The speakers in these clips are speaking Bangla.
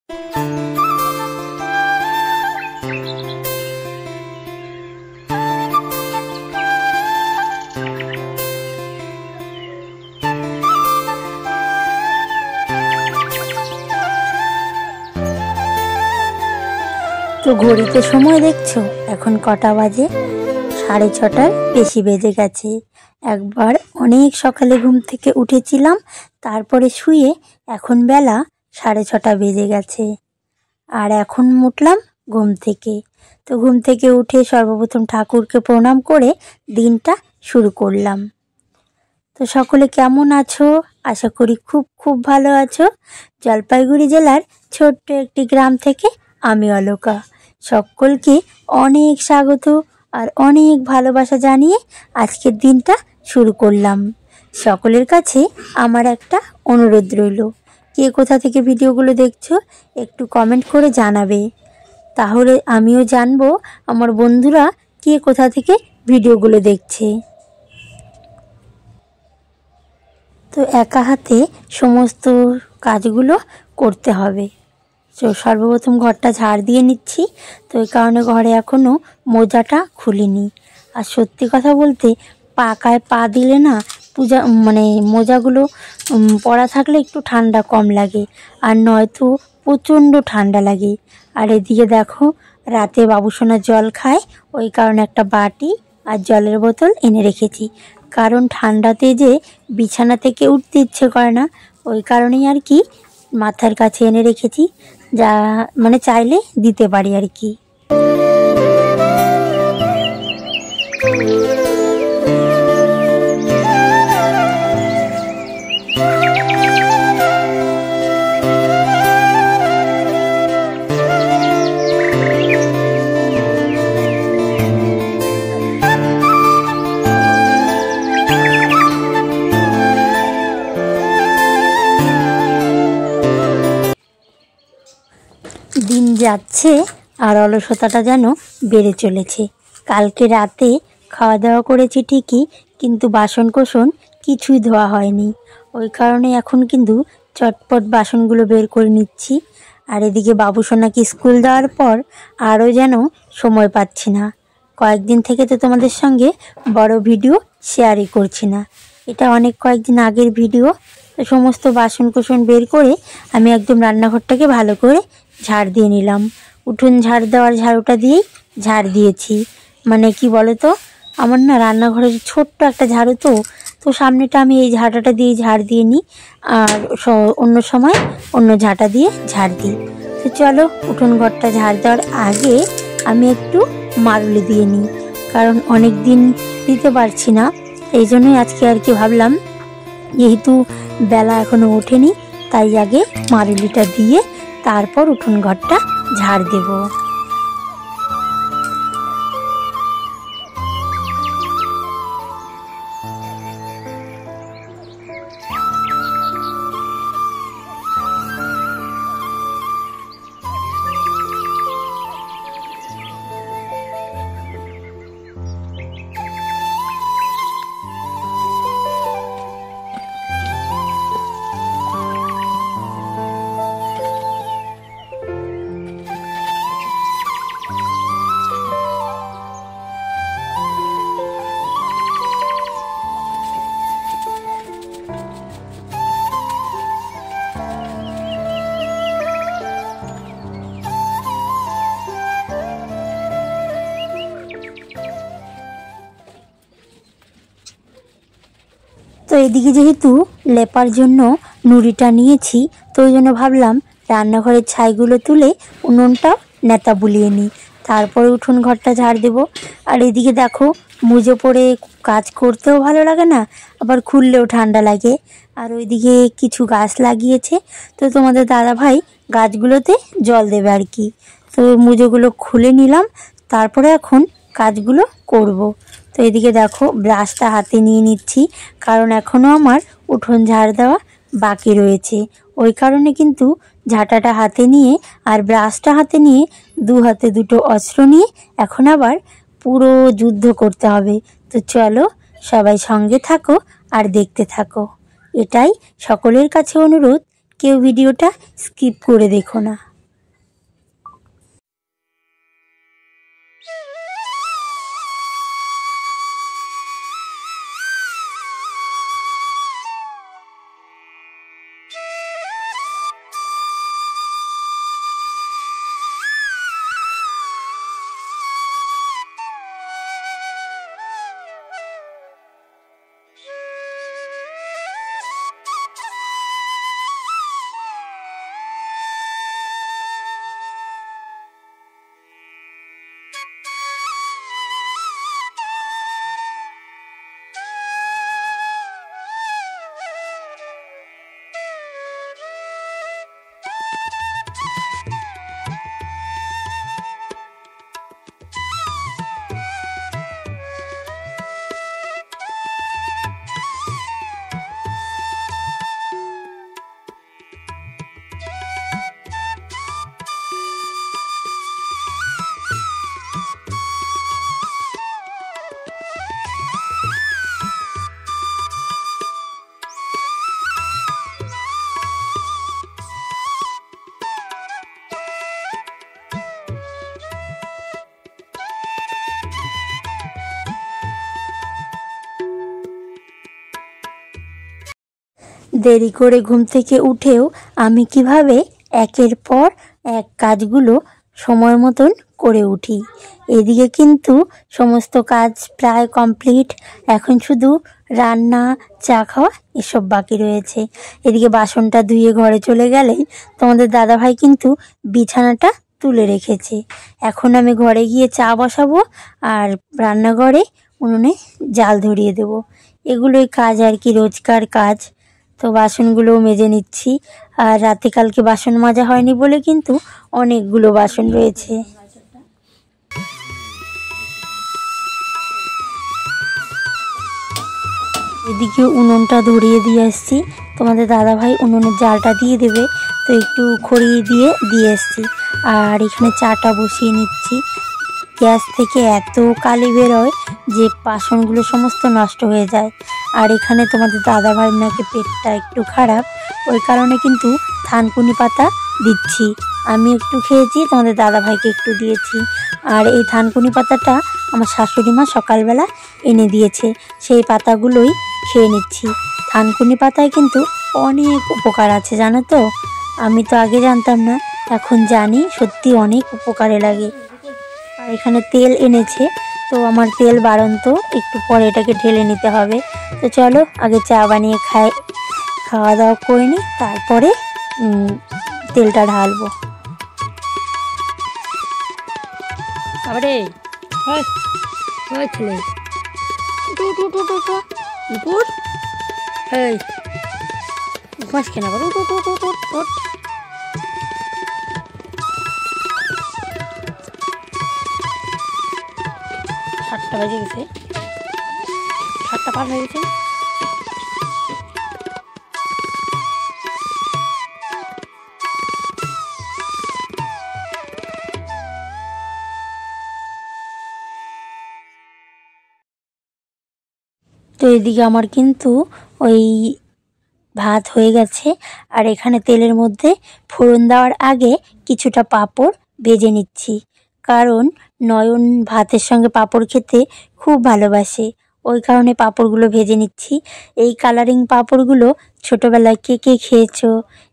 তো ঘড়িতে সময় দেখছো এখন কটা বাজে? 6:30টার বেশি বেজে গেছে। একবার অনেক সকালে ঘুম থেকে উঠেছিলাম, তারপরে শুয়ে এখন বেলা 6:30 বেজে গেছে। আর এখন উঠলাম ঘুম থেকে। তো ঘুম থেকে উঠে সর্বপ্রথম ঠাকুরকে প্রণাম করে দিনটা শুরু করলাম। তো সকলে কেমন আছো? আশা করি খুব খুব ভালো আছো। জলপাইগুড়ি জেলার ছোট্ট একটি গ্রাম থেকে আমি অলকা সকলকে অনেক স্বাগত আর অনেক ভালোবাসা জানিয়ে আজকের দিনটা শুরু করলাম। সকলের কাছে আমার একটা অনুরোধ রইল, কে কোথা থেকে ভিডিওগুলো দেখছো একটু কমেন্ট করে জানাবে, তাহলে আমিও জানবো আমার বন্ধুরা কে কোথা থেকে ভিডিওগুলো দেখছে। তো একা হাতে সমস্ত কাজগুলো করতে হবে। তো সর্বপ্রথম ঘরটা ঝাড় দিয়ে নিচ্ছি। তো এই কারণে ঘরে এখনও মোজাটা খুলিনি। আর সত্যি কথা বলতে পাকায় পা দিলে না মোজাগুলো পরা থাকলে একটু ঠান্ডা কম লাগে, আর নয়তো প্রচণ্ড ঠান্ডা লাগে। আর এদিকে দেখো রাতে বাবুসোনা জল খায়, ওই কারণে একটা বাটি আর জলের বোতল এনে রেখেছি। কারণ ঠান্ডাতে যে বিছানা থেকে উঠতে ইচ্ছে করে না, ওই কারণেই আর কি মাথার কাছে এনে রেখেছি, যা চাইলে দিতে পারি আর কি। দিন যাচ্ছে আর অলসতাটা যেন বেড়ে চলেছে। কালকে রাতে খাওয়া দাওয়া করেছি ঠিকই, কিন্তু বাসনকোসন কিছুই ধোয়া হয়নি। ওই কারণে এখন কিন্তু চটপট বাসনগুলো বের করে নিচ্ছি। আর এদিকে বাবুসোনাকে স্কুল দেওয়ার পর আরও যেন সময় পাচ্ছি না। কয়েকদিন থেকে তো তোমাদের সঙ্গে বড় ভিডিও শেয়ারই করছি না, এটা অনেক কয়েকদিন আগের ভিডিও। তো সমস্ত বাসনকোসন বের করে আমি একদম রান্নাঘরটাকে ভালো করে ঝাড় দিয়ে নিলাম। উঠোন ঝাড় দেওয়ার ঝাড়ুটা দিয়েই ঝাড় দিয়েছি। কি বলো তো, আমার না রান্নাঘরের ছোট্ট একটা ঝাড়ু, তো সামনেটা আমি এই ঝাঁটাটা দিয়ে ঝাড় দিয়ে নিই, আর অন্য সময় অন্য ঝাঁটা দিয়ে ঝাড় দিই। তো চলো উঠোন ঘরটা ঝাড় দেওয়ার আগে আমি একটু মারুলি দিয়ে নিই, কারণ অনেক দিন দিতে পারছি না। এই জন্যই আজকে আর কি ভাবলাম, যেহেতু বেলা এখনো ওঠেনি, তাই আগে মারুলিটা দিয়ে তারপর উঠোন ঘরটা ঝাড় দেব। তো এদিকে যেহেতু লেপার জন্য নুড়িটা নিয়েছি, তো ওই জন্য ভাবলাম রান্নাঘরের ছাইগুলো তুলে উনুনটা নেতা বুলিয়ে নিই, তারপরে উঠোন ঘরটা ঝাড় দেব। আর এদিকে দেখো মুজো পরে কাজ করতেও ভালো লাগে না, আবার খুললেও ঠান্ডা লাগে। আর ওইদিকে কিছু গাছ লাগিয়েছে, তো তোমাদের দাদাভাই গাছগুলোতে জল দেবে আর কি। তো মুজোগুলো খুলে নিলাম, তারপরে এখন কাজগুলো করব। তো এদিকে দেখো ব্রাশটা হাতে নিয়ে নিচ্ছি, কারণ এখনও আমার উঠোন ঝাড় দেওয়া বাকি রয়েছে। ওই কারণে কিন্তু ঝাঁটাটা হাতে নিয়ে আর ব্রাশটা হাতে নিয়ে দু হাতে দুটো অস্ত্র নিয়ে এখন আবার পুরো যুদ্ধ করতে হবে। তো চলো সবাই সঙ্গে থাকো আর দেখতে থাকো। এটাই সকলের কাছে অনুরোধ, কেউ ভিডিওটা স্কিপ করে দেখো না। দেরি করে ঘুম থেকে উঠেও আমি কিভাবে একের পর এক কাজগুলো সময় মতন করে উঠি। এদিকে কিন্তু সমস্ত কাজ প্রায় কমপ্লিট, এখন শুধু রান্না, চা খাওয়া এসব বাকি রয়েছে। এদিকে বাসনটা ধুয়ে ঘরে চলে গেলেই তোমাদের দাদাভাই কিন্তু বিছানাটা তুলে রেখেছে। এখন আমি ঘরে গিয়ে চা বসাবো আর রান্নাঘরে উনুনে জাল ধরিয়ে দেব। এগুলোই কাজ আর কি, রোজকার কাজ। তো বাসনগুলোও মেজে নিচ্ছি। আর রাতে কালকে বাসন মাজা হয়নি বলে কিন্তু অনেকগুলো বাসন রয়েছে। এদিকে উনুনটা ধরিয়ে দিয়ে আসছি, তোমাদের দাদাভাই উনুনের জালটা দিয়ে দেবে, তো একটু খড়ি দিয়ে এসছি। আর এখানে চাটা বসিয়ে নিচ্ছি। গ্যাস থেকে এত কালি বেরোয় যে বাসনগুলো সমস্ত নষ্ট হয়ে যায়। আর এখানে তোমাদের দাদাভাইয়ের নাকি পেটটা একটু খারাপ, ওই কারণে কিন্তু থানকুনি পাতা দিচ্ছি। আমি একটু খেয়েছি, তোমাদের দাদাভাইকে একটু দিয়েছি। আর এই থানকুনি পাতাটা আমার শাশুড়ি মা সকালবেলা এনে দিয়েছে, সেই পাতাগুলোই খেয়ে নিচ্ছি। থানকুনি পাতায় কিন্তু অনেক উপকার আছে জানো তো, আমি তো আগে জানতাম না, এখন জানি সত্যি অনেক উপকারে লাগে। আর এখানে তেল এনেছে, তো আমার তেল বাড়ন্ত, একটু পরে এটাকে ঢেলে নিতে হবে। তো চলো আগে চা বানিয়ে খাওয়া দাওয়া করে নিই, তারপরে তেলটা ঢালবো। আরে ছেলে নুপুর, এই ঘুমাস কেন আবার? উঠ 7টা বেজে গেছে, 7টা পার হয়ে গেছে। তো এদিকে আমার কিন্তু ওই ভাত হয়ে গেছে। আর এখানে তেলের মধ্যে ফোড়ন দেওয়ার আগে কিছুটা পাঁপড় ভেজে নিচ্ছি, কারণ নয়ন ভাতের সঙ্গে পাঁপড় খেতে খুব ভালোবাসে, ওই কারণে পাঁপড়গুলো ভেজে নিচ্ছি। এই কালারিং পাঁপড়গুলো ছোটোবেলায় কে কে খেয়েছো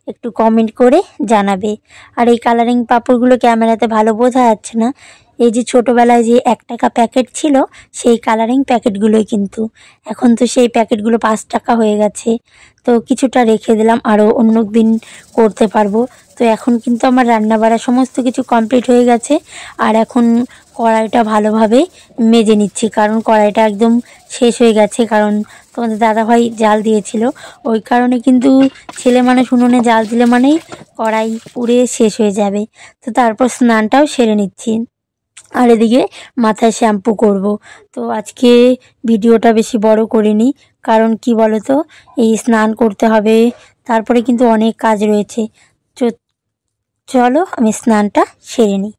একটু কমেন্ট করে জানাবে। আর এই কালারিং পাঁপড়গুলো ক্যামেরাতে ভালো বোঝা যাচ্ছে না, এই যে ছোটোবেলায় যে 1 টাকা প্যাকেট ছিল সেই কালারিং প্যাকেটগুলোই কিন্তু, এখন তো সেই প্যাকেটগুলো 5 টাকা হয়ে গেছে। তো কিছুটা রেখে দিলাম, আরও অন্য দিন করতে পারবো। তো এখন কিন্তু আমার রান্না বাড়া সমস্ত কিছু কমপ্লিট হয়ে গেছে। আর এখন কড়াইটা ভালোভাবে মেজে নিচ্ছি, কারণ কড়াইটা একদম শেষ হয়ে গেছে, কারণ তোমাদের দাদাভাই জাল দিয়েছিল, ওই কারণে কিন্তু ছেলে মানুষ উনুনে জাল দিলে মানেই কড়াই পুড়ে শেষ হয়ে যাবে। তো তারপর স্নানটাও সেরে নিচ্ছি। আর এদিকে মাথায় শ্যাম্পু করব। তো আজকে ভিডিওটা বেশি বড় করিনি, কারণ কি বলো তো, এই স্নান করতে হবে, তারপরে কিন্তু অনেক কাজ রয়েছে। চলো আমি স্নানটা সেরে নিই।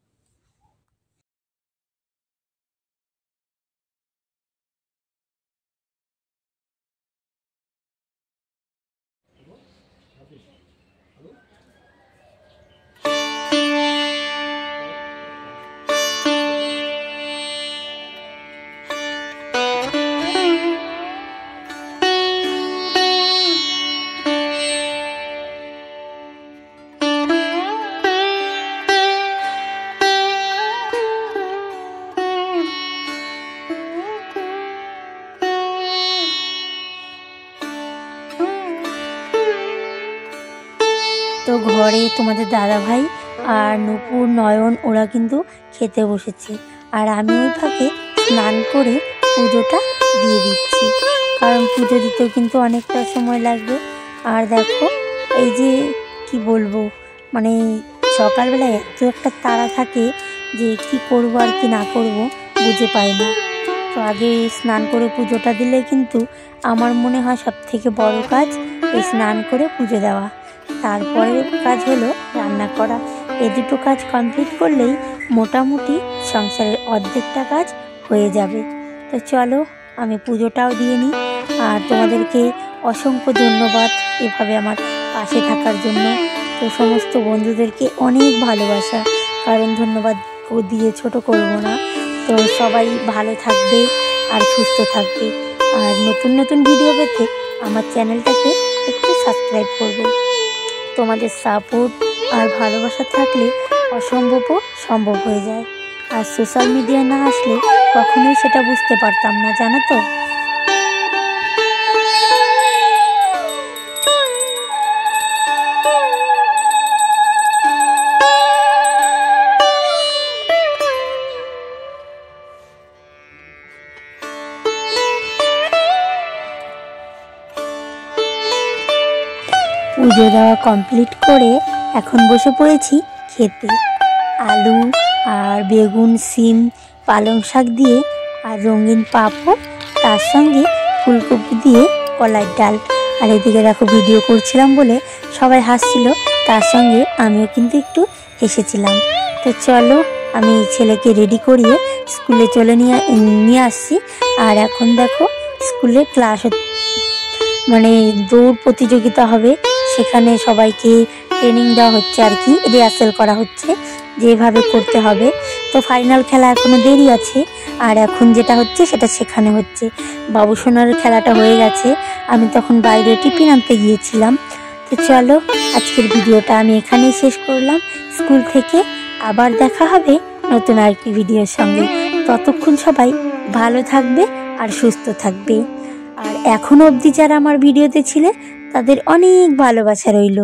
তো ঘরে তোমাদের দাদাভাই আর নুপুর, নয়ন ওরা কিন্তু খেতে বসেছে, আর আমি ওই ফাঁকে স্নান করে পুজোটা দিয়ে দিচ্ছি, কারণ পুজো দিতেও কিন্তু অনেকটা সময় লাগবে। আর দেখো এই যে কি বলবো, মানে সকালবেলায় এত একটা তাড়া থাকে যে কি করব আর কি না করব বুঝে পাই না। তো আগে স্নান করে পুজোটা দিলে কিন্তু আমার মনে হয় সবথেকে বড় কাজ এই স্নান করে পুজো দেওয়া, তারপরের কাজ হলো রান্না করা। এই দুটো কাজ কমপ্লিট করলেই মোটামুটি সংসারের অর্ধেকটা কাজ হয়ে যাবে। তো চলো আমি পুজোটাও দিয়ে নিই। আর তোমাদেরকে অসংখ্য ধন্যবাদ এভাবে আমার পাশে থাকার জন্য। তো সমস্ত বন্ধুদেরকে অনেক ভালোবাসা, কারণ ধন্যবাদ দিয়ে ছোট করব না। তো সবাই ভালো থাকবে আর সুস্থ থাকবে। আর নতুন নতুন ভিডিও পেতে আমার চ্যানেলটাকে একটু সাবস্ক্রাইব করবে। তোমাদের সাপোর্ট আর ভালোবাসা থাকলে অসম্ভবও সম্ভব হয়ে যায়। আর সোশ্যাল মিডিয়া না আসলে কখনোই সেটা বুঝতে পারতাম না, জানো তো। পুজো দেওয়া কমপ্লিট করে এখন বসে পড়েছি খেতে। আলু আর বেগুন, সিম, পালং শাক দিয়ে আর রঙিন পাঁপড়, তার সঙ্গে ফুলকপি দিয়ে কলার ডাল। আর এদিকে দেখো ভিডিও করছিলাম বলে সবাই হাসছিল, তার সঙ্গে আমিও কিন্তু একটু হেসেছিলাম। তো চলো আমি ছেলেকে রেডি করিয়ে স্কুলে চলে নিয়ে আসছি। আর এখন দেখো স্কুলে ক্লাস মানে দৌড় প্রতিযোগিতা হবে, সেখানে সবাইকে ট্রেনিং দেওয়া হচ্ছে আর কি, রিহার্সাল করা হচ্ছে যেভাবে করতে হবে। তো ফাইনাল খেলা এখনো দেরি আছে। আর এখন যেটা হচ্ছে সেটা শেখানো হচ্ছে। বাবু সোনার খেলাটা হয়ে গেছে, আমি তখন বাইরে টিফিন আনতে গিয়েছিলাম। তো চলো আজকের ভিডিওটা আমি এখানেই শেষ করলাম। স্কুল থেকে আবার দেখা হবে নতুন আরেকটি ভিডিওর সঙ্গে। ততক্ষণ সবাই ভালো থাকবে আর সুস্থ থাকবে। আর এখনো অবধি যারা আমার ভিডিওতে ছিলে তাদের অনেক ভালোবাসা রইল।